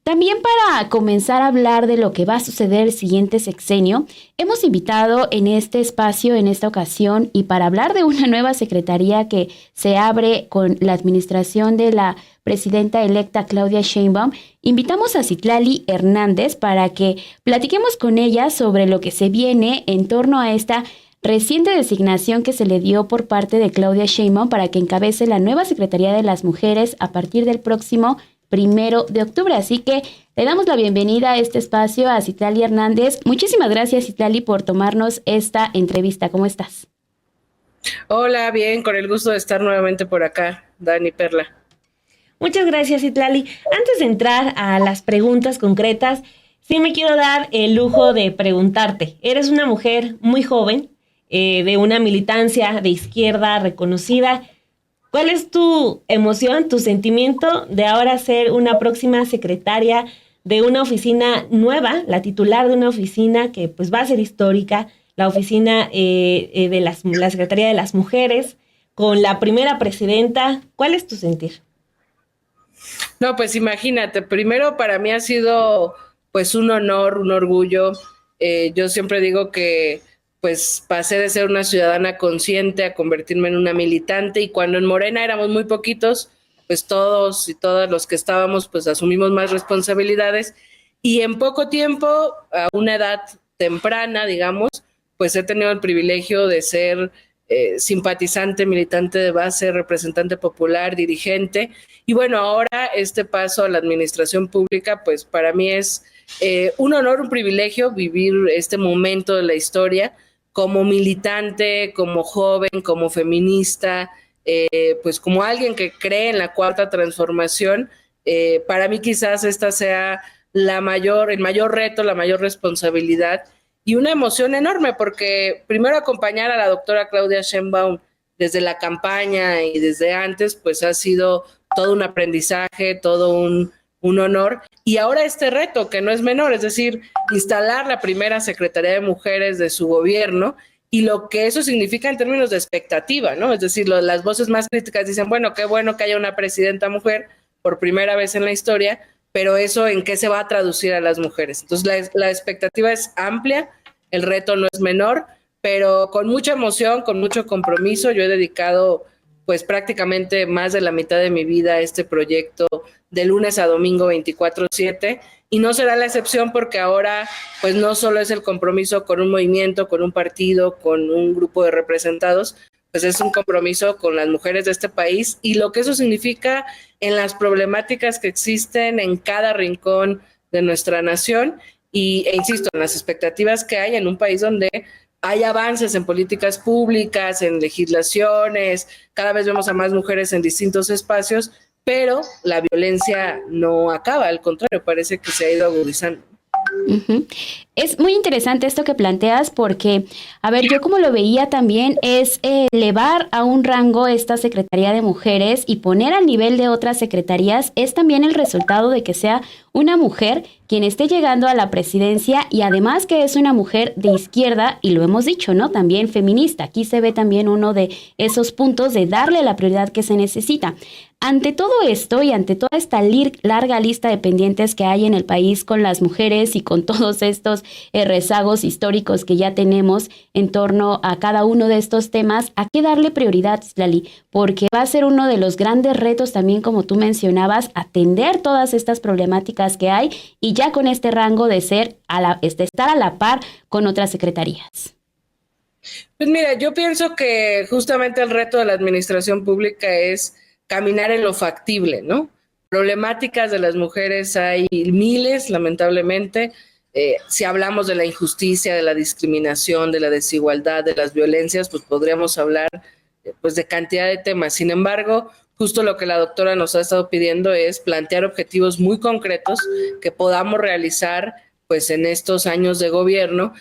También para comenzar a hablar de lo que va a suceder el siguiente sexenio, hemos invitado en este espacio, en esta ocasión, y para hablar de una nueva secretaría que se abre con la administración de la presidenta electa Claudia Sheinbaum, invitamos a Citlali Hernández para que platiquemos con ella sobre lo que se viene en torno a esta reciente designación que se le dio por parte de Claudia Sheinbaum para que encabece la nueva Secretaría de las Mujeres a partir del próximo 1 de octubre. Así que le damos la bienvenida a este espacio a Citlali Hernández. Muchísimas gracias, Citlali, por tomarnos esta entrevista. ¿Cómo estás? Hola, bien, con el gusto de estar nuevamente por acá, Dani Perla. Muchas gracias, Citlali. Antes de entrar a las preguntas concretas, sí me quiero dar el lujo de preguntarte. Eres una mujer muy joven, de una militancia de izquierda reconocida. ¿Cuál es tu emoción, tu sentimiento de ahora ser una próxima secretaria de una oficina nueva, la titular de una oficina que pues va a ser histórica, la oficina de la Secretaría de las Mujeres, con la primera presidenta? ¿Cuál es tu sentir? No, pues imagínate, primero para mí ha sido pues un honor, un orgullo. Yo siempre digo que pues pasé de ser una ciudadana consciente a convertirme en una militante, y cuando en Morena éramos muy poquitos, pues todos y todas los que estábamos pues asumimos más responsabilidades, y en poco tiempo, a una edad temprana, digamos, pues he tenido el privilegio de ser simpatizante, militante de base, representante popular, dirigente, y bueno, ahora este paso a la administración pública, pues para mí es un honor, un privilegio vivir este momento de la historia como militante, como joven, como feminista, pues como alguien que cree en la cuarta transformación. Para mí quizás esta sea el mayor reto, la mayor responsabilidad y una emoción enorme, porque primero acompañar a la doctora Claudia Sheinbaum desde la campaña y desde antes, pues ha sido todo un aprendizaje, todo un honor, y ahora este reto que no es menor, es decir, instalar la primera Secretaría de Mujeres de su gobierno, y lo que eso significa en términos de expectativa, ¿no? Es decir, las voces más críticas dicen, bueno que haya una presidenta mujer por primera vez en la historia, pero eso ¿en qué se va a traducir a las mujeres? Entonces la expectativa es amplia, el reto no es menor, pero con mucha emoción, con mucho compromiso. Yo he dedicado pues prácticamente más de la mitad de mi vida a este proyecto de lunes a domingo 24/7, y no será la excepción, porque ahora pues no solo es el compromiso con un movimiento, con un partido, con un grupo de representados, pues es un compromiso con las mujeres de este país y lo que eso significa en las problemáticas que existen en cada rincón de nuestra nación, e insisto, en las expectativas que hay en un país donde hay avances en políticas públicas, en legislaciones, cada vez vemos a más mujeres en distintos espacios, pero la violencia no acaba, al contrario, parece que se ha ido agudizando. Uh-huh. Es muy interesante esto que planteas porque, a ver, yo como lo veía también es elevar a un rango esta Secretaría de Mujeres y poner al nivel de otras secretarías es también el resultado de que sea una mujer quien esté llegando a la presidencia, y además que es una mujer de izquierda, y lo hemos dicho, ¿no? También feminista. Aquí se ve también uno de esos puntos de darle la prioridad que se necesita. Ante todo esto y ante toda esta larga lista de pendientes que hay en el país con las mujeres y con todos estos rezagos históricos que ya tenemos en torno a cada uno de estos temas, ¿a qué darle prioridad, Citlali? Porque va a ser uno de los grandes retos también, como tú mencionabas, atender todas estas problemáticas que hay, y ya con este rango de estar a la par con otras secretarías. Pues mira, yo pienso que justamente el reto de la administración pública es caminar en lo factible, ¿no? Problemáticas de las mujeres hay miles, lamentablemente. Si hablamos de la injusticia, de la discriminación, de la desigualdad, de las violencias, pues podríamos hablar pues de cantidad de temas. Sin embargo, justo lo que la doctora nos ha estado pidiendo es plantear objetivos muy concretos que podamos realizar pues en estos años de gobierno.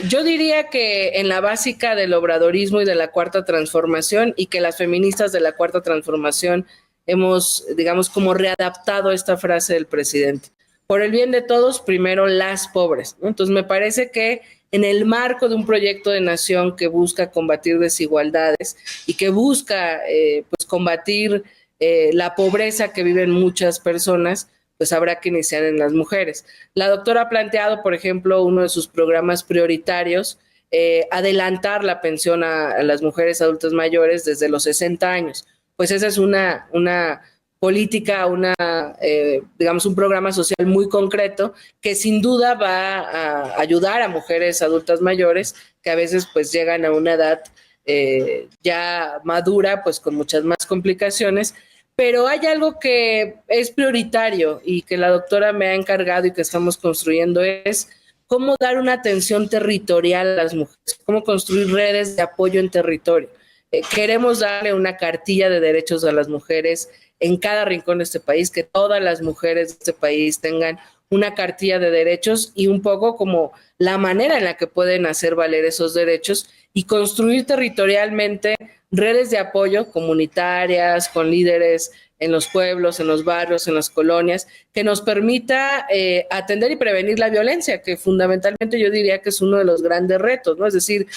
Yo diría que en la básica del obradorismo y de la cuarta transformación, y que las feministas de la cuarta transformación hemos, digamos, como readaptado esta frase del presidente. Por el bien de todos, primero las pobres, ¿no? Entonces me parece que en el marco de un proyecto de nación que busca combatir desigualdades y que busca pues combatir la pobreza que viven muchas personas, pues habrá que iniciar en las mujeres. La doctora ha planteado, por ejemplo, uno de sus programas prioritarios, adelantar la pensión a las mujeres adultas mayores desde los 60 años. Pues esa es una política, digamos, un programa social muy concreto que sin duda va a ayudar a mujeres adultas mayores que a veces pues llegan a una edad ya madura, pues con muchas más complicaciones. Pero hay algo que es prioritario y que la doctora me ha encargado y que estamos construyendo, es cómo dar una atención territorial a las mujeres, cómo construir redes de apoyo en territorio. Queremos darle una cartilla de derechos a las mujeres en cada rincón de este país, que todas las mujeres de este país tengan una cartilla de derechos y un poco como la manera en la que pueden hacer valer esos derechos y construir territorialmente redes de apoyo comunitarias, con líderes en los pueblos, en los barrios, en las colonias, que nos permita atender y prevenir la violencia, que fundamentalmente yo diría que es uno de los grandes retos, ¿no? Es decir,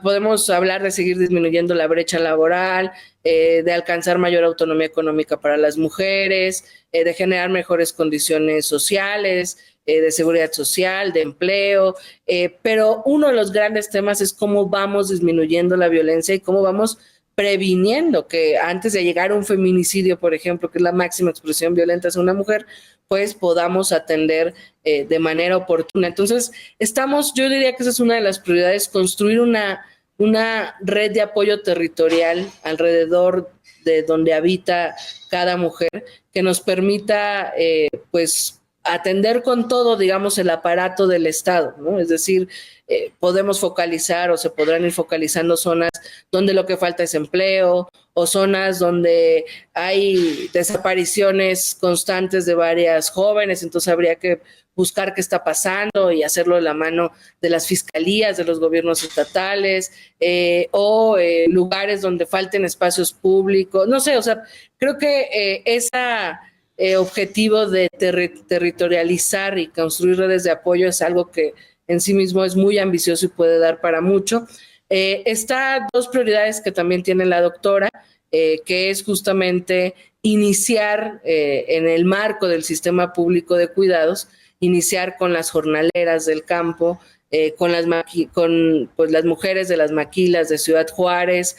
podemos hablar de seguir disminuyendo la brecha laboral, de alcanzar mayor autonomía económica para las mujeres, de generar mejores condiciones sociales, de seguridad social, de empleo, pero uno de los grandes temas es cómo vamos disminuyendo la violencia y cómo vamos previniendo que antes de llegar a un feminicidio, por ejemplo, que es la máxima expresión violenta hacia una mujer, pues podamos atender de manera oportuna. Entonces, yo diría que esa es una de las prioridades, construir una red de apoyo territorial alrededor de donde habita cada mujer, que nos permita, pues, atender con todo, digamos, el aparato del Estado, ¿no? Es decir, podemos focalizar o se podrán ir focalizando zonas donde lo que falta es empleo o zonas donde hay desapariciones constantes de varias jóvenes, entonces habría que buscar qué está pasando y hacerlo de la mano de las fiscalías, de los gobiernos estatales, o lugares donde falten espacios públicos, no sé, o sea, creo que esa objetivo de territorializar y construir redes de apoyo es algo que en sí mismo es muy ambicioso y puede dar para mucho. Está dos prioridades que también tiene la doctora, que es justamente iniciar en el marco del sistema público de cuidados, iniciar con las jornaleras del campo, con las mujeres de las maquilas de Ciudad Juárez,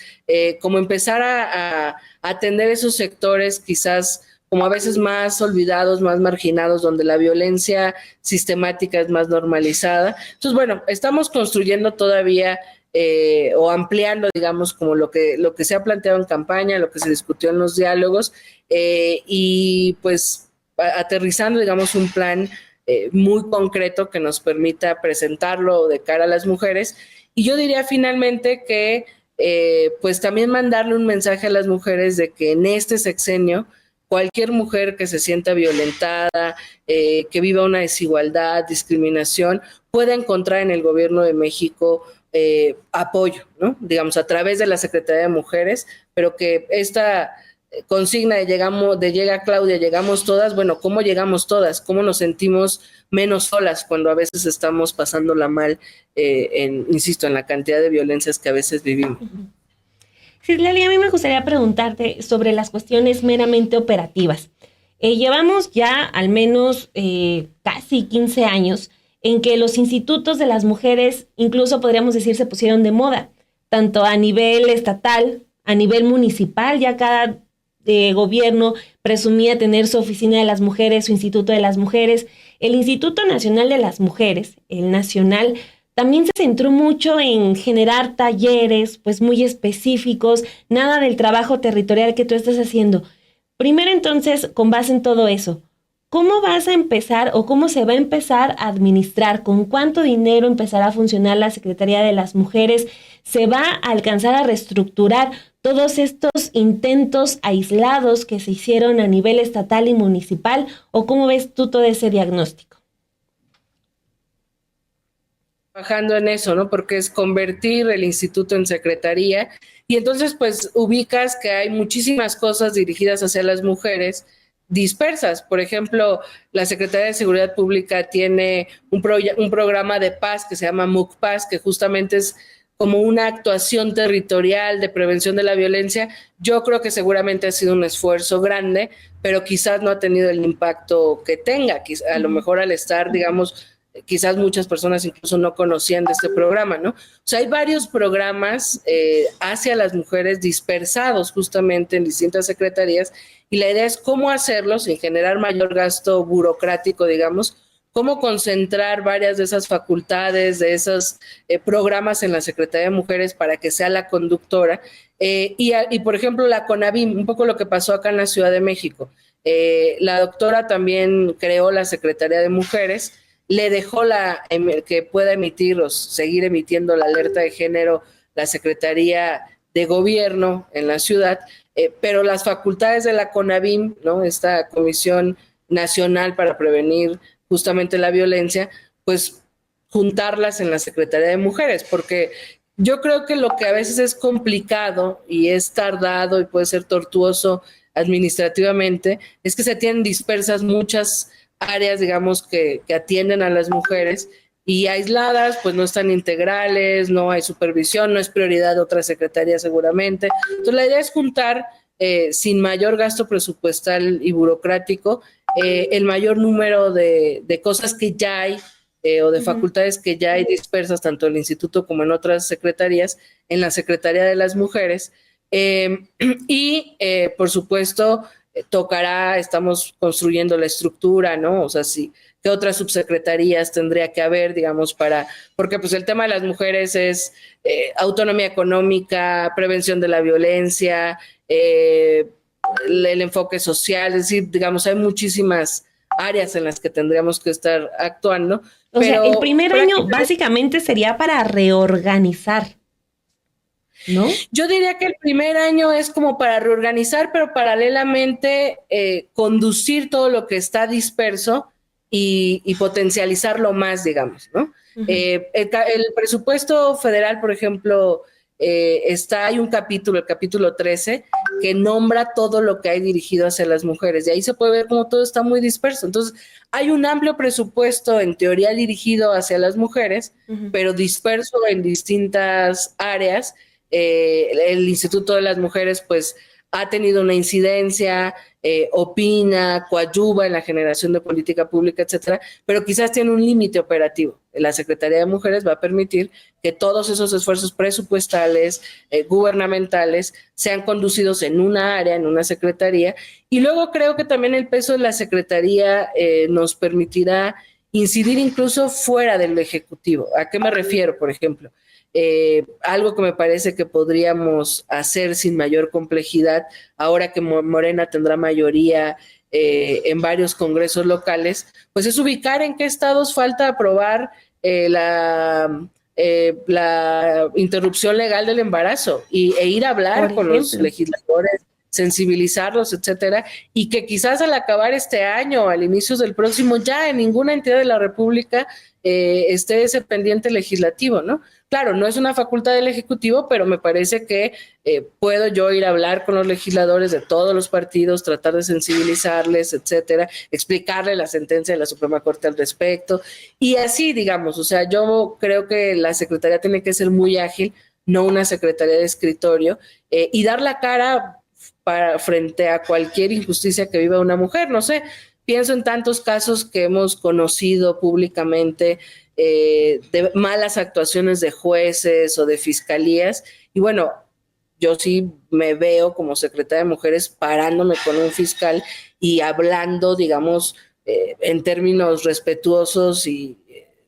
como empezar a atender esos sectores quizás como a veces más olvidados, más marginados, donde la violencia sistemática es más normalizada. Entonces, bueno, estamos construyendo todavía o ampliando, digamos, como lo que se ha planteado en campaña, lo que se discutió en los diálogos, y pues aterrizando, digamos, un plan muy concreto que nos permita presentarlo de cara a las mujeres. Y yo diría finalmente que pues también mandarle un mensaje a las mujeres de que en este sexenio cualquier mujer que se sienta violentada, que viva una desigualdad, discriminación, pueda encontrar en el Gobierno de México apoyo, ¿no? Digamos, a través de la Secretaría de Mujeres, pero que esta consigna de llega Claudia, llegamos todas, bueno, ¿cómo llegamos todas? ¿Cómo nos sentimos menos solas cuando a veces estamos pasándola mal, insisto, en la cantidad de violencias que a veces vivimos? Citlali, a mí me gustaría preguntarte sobre las cuestiones meramente operativas. Llevamos ya al menos casi 15 años en que los institutos de las mujeres, incluso podríamos decir, se pusieron de moda, tanto a nivel estatal, a nivel municipal, ya cada gobierno presumía tener su oficina de las mujeres, su instituto de las mujeres. El Instituto Nacional de las Mujeres, el nacional, también se centró mucho en generar talleres, pues muy específicos, nada del trabajo territorial que tú estás haciendo. Primero, entonces, con base en todo eso, ¿cómo vas a empezar o cómo se va a empezar a administrar? ¿Con cuánto dinero empezará a funcionar la Secretaría de las Mujeres? ¿Se va a alcanzar a reestructurar todos estos intentos aislados que se hicieron a nivel estatal y municipal? ¿O cómo ves tú todo ese diagnóstico? Trabajando en eso, ¿no? Porque es convertir el instituto en secretaría y entonces pues ubicas que hay muchísimas cosas dirigidas hacia las mujeres dispersas. Por ejemplo, la Secretaría de Seguridad Pública tiene un programa de paz que se llama MUCPAS, que justamente es como una actuación territorial de prevención de la violencia, yo creo que seguramente ha sido un esfuerzo grande, pero quizás no ha tenido el impacto que tenga. A lo mejor al estar, digamos, quizás muchas personas incluso no conocían de este programa, ¿no? O sea, hay varios programas hacia las mujeres dispersados justamente en distintas secretarías, y la idea es cómo hacerlo sin generar mayor gasto burocrático, digamos, cómo concentrar varias de esas facultades, de esos programas en la Secretaría de Mujeres para que sea la conductora. Y, por ejemplo, la CONAVIM, un poco lo que pasó acá en la Ciudad de México. La doctora también creó la Secretaría de Mujeres, le dejó que pueda emitir o seguir emitiendo la alerta de género la Secretaría de Gobierno en la ciudad, pero las facultades de la CONAVIM, ¿no? Esta Comisión Nacional para Prevenir justamente la violencia, pues juntarlas en la Secretaría de Mujeres, porque yo creo que lo que a veces es complicado y es tardado y puede ser tortuoso administrativamente es que se tienen dispersas muchas áreas, digamos, que atienden a las mujeres, y aisladas, pues no están integrales, no hay supervisión, no es prioridad de otra secretaría seguramente. Entonces la idea es juntar sin mayor gasto presupuestal y burocrático el mayor número de cosas que ya hay o de facultades que ya hay dispersas tanto en el instituto como en otras secretarías, en la Secretaría de las Mujeres. Por supuesto, estamos construyendo la estructura, ¿no? O sea, sí, ¿qué otras subsecretarías tendría que haber, digamos, porque pues el tema de las mujeres es autonomía económica, prevención de la violencia, el enfoque social, es decir, digamos, hay muchísimas áreas en las que tendríamos que estar actuando. O sea, el primer año básicamente sería para reorganizar, ¿no? Yo diría que el primer año es como para reorganizar, pero paralelamente conducir todo lo que está disperso y potencializarlo más, digamos, ¿no? Uh-huh. El presupuesto federal, por ejemplo, hay un capítulo, el capítulo 13, que nombra todo lo que hay dirigido hacia las mujeres, y ahí se puede ver cómo todo está muy disperso. Entonces, hay un amplio presupuesto, en teoría, dirigido hacia las mujeres, uh-huh, pero disperso en distintas áreas. El Instituto de las Mujeres, pues, ha tenido una incidencia, opina, coadyuva en la generación de política pública, etcétera, pero quizás tiene un límite operativo. La Secretaría de Mujeres va a permitir que todos esos esfuerzos presupuestales, gubernamentales, sean conducidos en una área, en una secretaría, y luego creo que también el peso de la Secretaría nos permitirá incidir incluso fuera del Ejecutivo. ¿A qué me refiero, por ejemplo? Algo que me parece que podríamos hacer sin mayor complejidad, ahora que Morena tendrá mayoría en varios congresos locales, pues es ubicar en qué estados falta aprobar la interrupción legal del embarazo e ir a hablar con los legisladores, sensibilizarlos, etcétera, y que quizás al acabar este año, al inicio del próximo, ya en ninguna entidad de la República esté ese pendiente legislativo, ¿no? Claro, no es una facultad del Ejecutivo, pero me parece que puedo yo ir a hablar con los legisladores de todos los partidos, tratar de sensibilizarles, etcétera, explicarle la sentencia de la Suprema Corte al respecto, y así, digamos, o sea, yo creo que la Secretaría tiene que ser muy ágil, no una secretaría de escritorio, y dar la cara frente a cualquier injusticia que viva una mujer. No sé, pienso en tantos casos que hemos conocido públicamente de malas actuaciones de jueces o de fiscalías, y bueno, yo sí me veo como secretaria de Mujeres parándome con un fiscal y hablando, digamos, en términos respetuosos y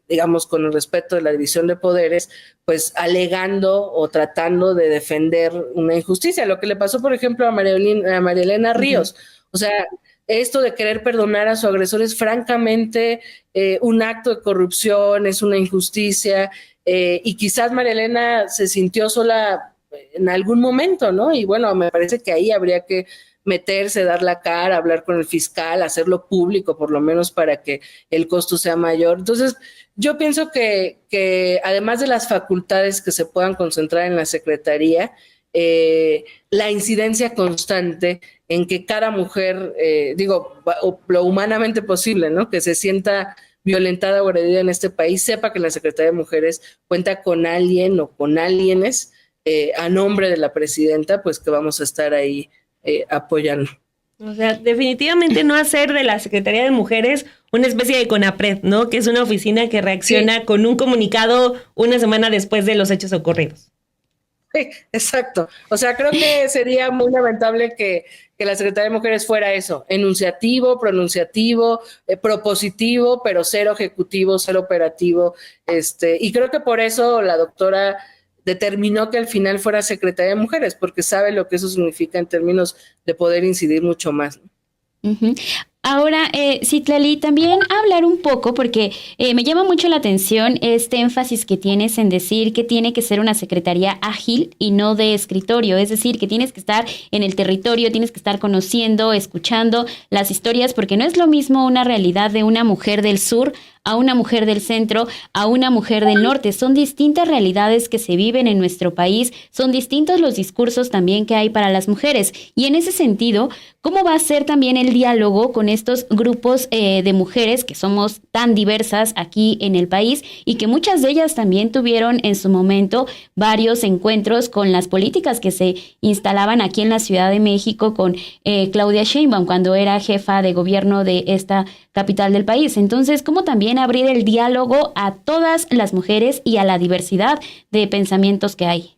digamos con el respeto de la división de poderes, pues alegando o tratando de defender una injusticia. Lo que le pasó, por ejemplo, a María Elena Ríos. Uh-huh. O sea, esto de querer perdonar a su agresor es francamente un acto de corrupción, es una injusticia, y quizás María Elena se sintió sola en algún momento, ¿no? Y bueno, me parece que ahí habría que meterse, dar la cara, hablar con el fiscal, hacerlo público, por lo menos para que el costo sea mayor. Entonces, yo pienso que además de las facultades que se puedan concentrar en la Secretaría, la incidencia constante en que cada mujer, lo humanamente posible, ¿no? Que se sienta violentada o agredida en este país, sepa que la Secretaría de Mujeres cuenta con alguien o con alguienes a nombre de la presidenta, pues que vamos a estar ahí apoyando. O sea, definitivamente no hacer de la Secretaría de Mujeres una especie de CONAPRED, ¿no? Que es una oficina que reacciona con un comunicado una semana después de los hechos ocurridos. Sí, exacto. O sea, creo que sería muy lamentable que la Secretaría de Mujeres fuera eso, enunciativo, pronunciativo, propositivo, pero cero ejecutivo, cero operativo. Y creo que por eso la doctora determinó que al final fuera Secretaría de Mujeres, porque sabe lo que eso significa en términos de poder incidir mucho más. Uh-huh. Ahora, Citlali, también hablar un poco, porque me llama mucho la atención este énfasis que tienes en decir que tiene que ser una secretaría ágil y no de escritorio, es decir, que tienes que estar en el territorio, tienes que estar conociendo, escuchando las historias, porque no es lo mismo una realidad de una mujer del sur a una mujer del centro, a una mujer del norte. Son distintas realidades que se viven en nuestro país, son distintos los discursos también que hay para las mujeres. Y en ese sentido, ¿cómo va a ser también el diálogo con estos grupos de mujeres que somos tan diversas aquí en el país y que muchas de ellas también tuvieron en su momento varios encuentros con las políticas que se instalaban aquí en la Ciudad de México con Claudia Sheinbaum cuando era jefa de gobierno de esta capital del país? Entonces, ¿cómo también abrir el diálogo a todas las mujeres y a la diversidad de pensamientos que hay?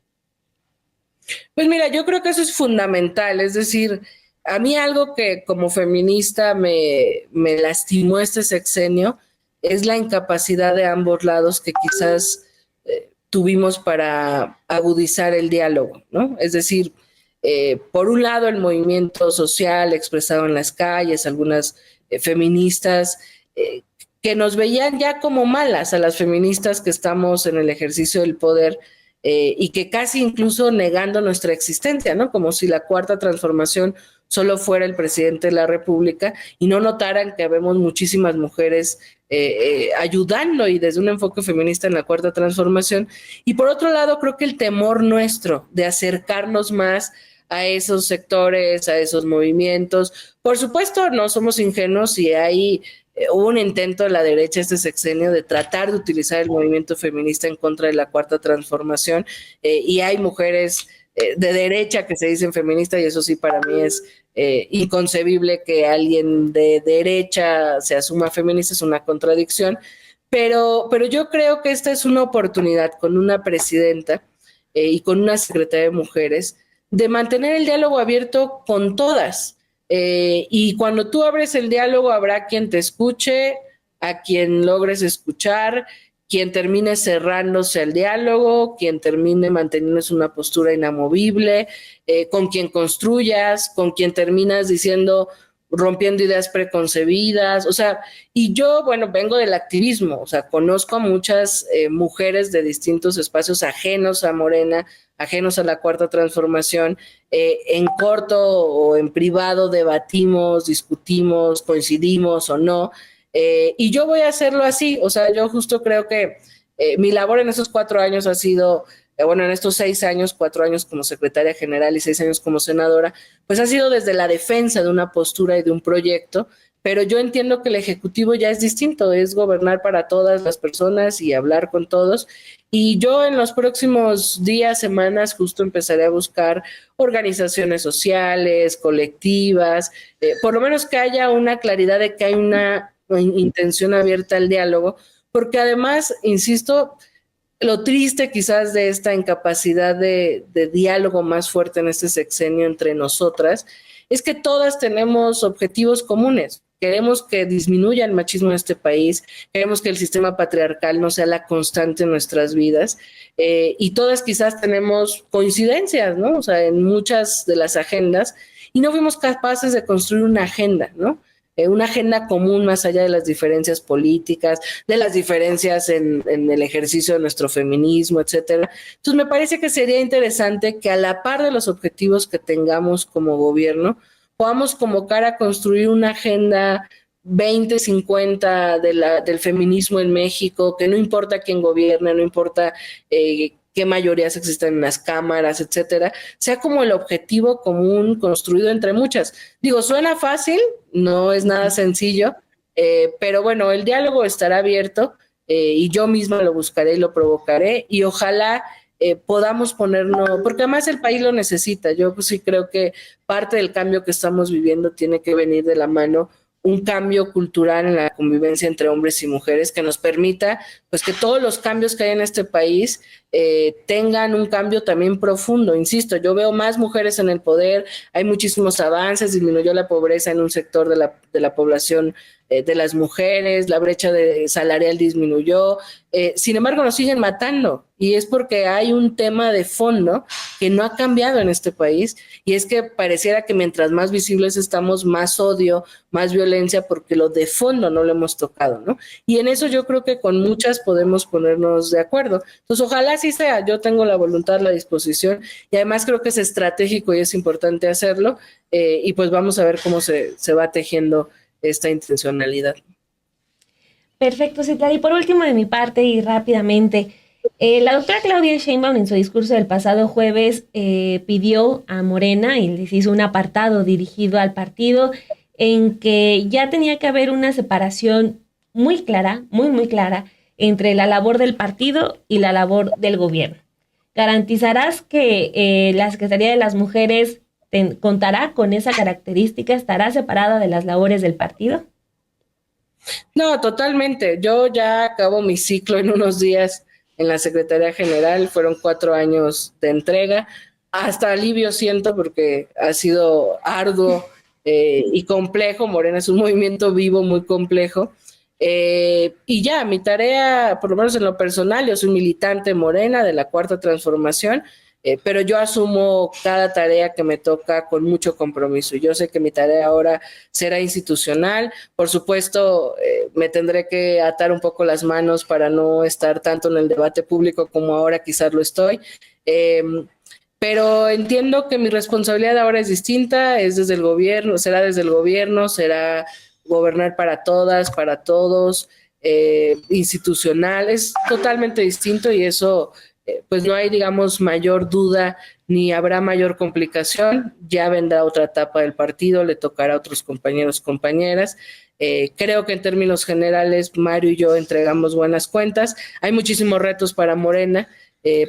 Pues mira, yo creo que eso es fundamental, es decir, a mí algo que como feminista me lastimó este sexenio es la incapacidad de ambos lados que quizás tuvimos para agudizar el diálogo, ¿no? Es decir, por un lado el movimiento social expresado en las calles, algunas feministas que nos veían ya como malas a las feministas que estamos en el ejercicio del poder y que casi incluso negando nuestra existencia, ¿no? Como si la cuarta transformación solo fuera el presidente de la República y no notaran que habemos muchísimas mujeres ayudando y desde un enfoque feminista en la cuarta transformación. Y por otro lado, creo que el temor nuestro de acercarnos más a esos sectores, a esos movimientos. Por supuesto, no somos ingenuos y hay hubo un intento de la derecha este sexenio de tratar de utilizar el movimiento feminista en contra de la cuarta transformación y hay mujeres de derecha que se dicen feministas y eso sí para mí es inconcebible que alguien de derecha se asuma feminista, es una contradicción, pero yo creo que esta es una oportunidad con una presidenta y con una secretaria de mujeres de mantener el diálogo abierto con todas. Y cuando tú abres el diálogo habrá quien te escuche, a quien logres escuchar, quien termine cerrándose al diálogo, quien termine manteniéndose una postura inamovible, con quien construyas, con quien terminas diciendo, rompiendo ideas preconcebidas, o sea, y yo, bueno, vengo del activismo, o sea, conozco a muchas mujeres de distintos espacios ajenos a Morena, ajenos a la cuarta transformación, en corto o en privado debatimos, discutimos, coincidimos o no, y yo voy a hacerlo así, o sea, yo justo creo que mi labor en esos 4 años ha sido, bueno, en estos 6 años, 4 años como secretaria general y 6 años como senadora, pues ha sido desde la defensa de una postura y de un proyecto, pero yo entiendo que el Ejecutivo ya es distinto, es gobernar para todas las personas y hablar con todos, y yo en los próximos días, semanas, justo empezaré a buscar organizaciones sociales, colectivas, por lo menos que haya una claridad de que hay una intención abierta al diálogo, porque además, insisto, lo triste quizás de esta incapacidad de diálogo más fuerte en este sexenio entre nosotras es que todas tenemos objetivos comunes. Queremos que disminuya el machismo en este país, queremos que el sistema patriarcal no sea la constante en nuestras vidas y todas quizás tenemos coincidencias, ¿no? O sea, en muchas de las agendas y no fuimos capaces de construir una agenda, ¿no? Una agenda común más allá de las diferencias políticas, de las diferencias en el ejercicio de nuestro feminismo, etcétera. Entonces me parece que sería interesante que a la par de los objetivos que tengamos como gobierno, podamos convocar a construir una agenda 2050 del feminismo en México, que no importa quién gobierne, no importa qué mayorías existen en las cámaras, etcétera, sea como el objetivo común construido entre muchas. Digo, suena fácil, no es nada sencillo, Pero bueno, el diálogo estará abierto y yo misma lo buscaré y lo provocaré y ojalá podamos ponernos, porque además el país lo necesita. Yo pues sí creo que parte del cambio que estamos viviendo tiene que venir de la mano un cambio cultural en la convivencia entre hombres y mujeres que nos permita pues que todos los cambios que hay en este país tengan un cambio también profundo. Insisto, yo veo más mujeres en el poder, hay muchísimos avances, disminuyó la pobreza en un sector de la población de las mujeres, la brecha salarial disminuyó, sin embargo nos siguen matando y es porque hay un tema de fondo que no ha cambiado en este país y es que pareciera que mientras más visibles estamos, más odio, más violencia, porque lo de fondo no lo hemos tocado, ¿no? Y en eso yo creo que con muchas podemos ponernos de acuerdo. Entonces ojalá así sea, yo tengo la voluntad, la disposición y además creo que es estratégico y es importante hacerlo y pues vamos a ver cómo se va tejiendo esta intencionalidad. Perfecto, Citlali. Y por último de mi parte y rápidamente, la doctora Claudia Sheinbaum en su discurso del pasado jueves pidió a Morena y les hizo un apartado dirigido al partido en que ya tenía que haber una separación muy clara, muy clara, entre la labor del partido y la labor del gobierno. ¿Garantizarás que la Secretaría de las Mujeres contará con esa característica? ¿Estará separada de las labores del partido? No, totalmente. Yo ya acabo mi ciclo en unos días en la Secretaría General. Fueron 4 años de entrega. Hasta alivio siento porque ha sido arduo y complejo. Morena es un movimiento vivo, muy complejo. Y ya, mi tarea, por lo menos en lo personal, yo soy militante Morena de la Cuarta Transformación, pero yo asumo cada tarea que me toca con mucho compromiso. Yo sé que mi tarea ahora será institucional. Por supuesto, me tendré que atar un poco las manos para no estar tanto en el debate público como ahora quizás lo estoy. Pero entiendo que mi responsabilidad ahora es distinta, es desde el gobierno, será gobernar para todas, para todos, institucional, es totalmente distinto y eso pues no hay, digamos, mayor duda ni habrá mayor complicación. Ya vendrá otra etapa del partido, le tocará a otros compañeros, compañeras. Creo que en términos generales Mario y yo entregamos buenas cuentas. Hay muchísimos retos para Morena,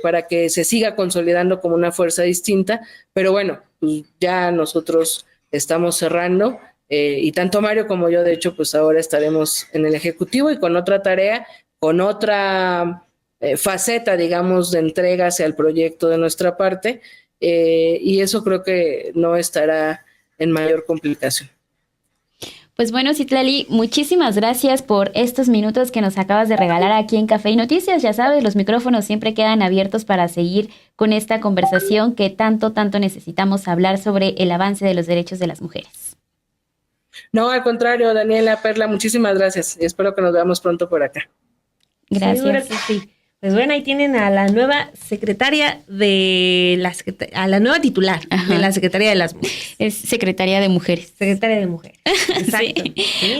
para que se siga consolidando como una fuerza distinta, pero bueno, pues ya nosotros estamos cerrando. Y tanto Mario como yo, de hecho, pues ahora estaremos en el Ejecutivo y con otra tarea, con otra faceta, digamos, de entrega hacia el proyecto de nuestra parte, y eso creo que no estará en mayor complicación. Pues bueno, Citlali, muchísimas gracias por estos minutos que nos acabas de regalar aquí en Café y Noticias. Ya sabes, los micrófonos siempre quedan abiertos para seguir con esta conversación que tanto necesitamos hablar sobre el avance de los derechos de las mujeres. No, al contrario, Daniela, Perla, muchísimas gracias y espero que nos veamos pronto por acá. Gracias. Seguro que sí. Pues bueno, ahí tienen a la nueva secretaria a la nueva titular de la Secretaría de las Mujeres. Es Secretaría de Mujeres. Secretaria de Mujeres. Exacto. Sí.